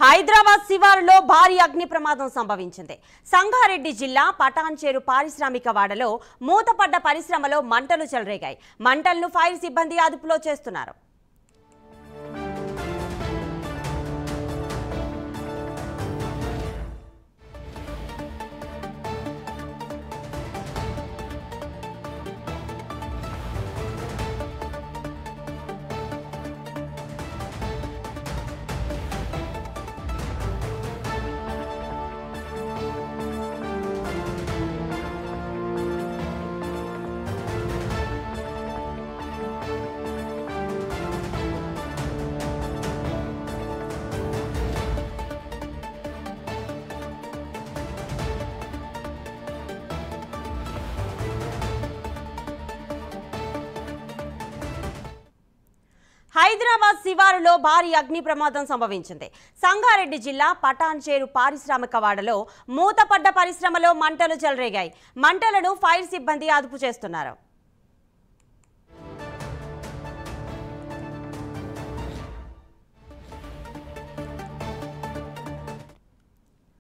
హైదరాబాద్ శివారులో భారీ అగ్ని ప్రమాదం సంభవించింది. సంగారెడ్డి జిల్లా పటాన్చేరు పారిశ్రామిక వాడలో మూతపడ్డ పరిశ్రమలో మంటలు చెలరేగాయి. మంటలను ఫైర్ సిబ్బంది అదుపులో చేస్తున్నారు. హైదరాబాద్ శివారులో భారీ అగ్ని ప్రమాదం సంభవించింది. సంగారెడ్డి జిల్లా పటాన్చేరు పారిశ్రామిక వాడలో మూతపడ్డ పరిశ్రమలో మంటలు చెలరేగాయి. మంటలను ఫైర్ సిబ్బంది అదుపు చేస్తున్నారు.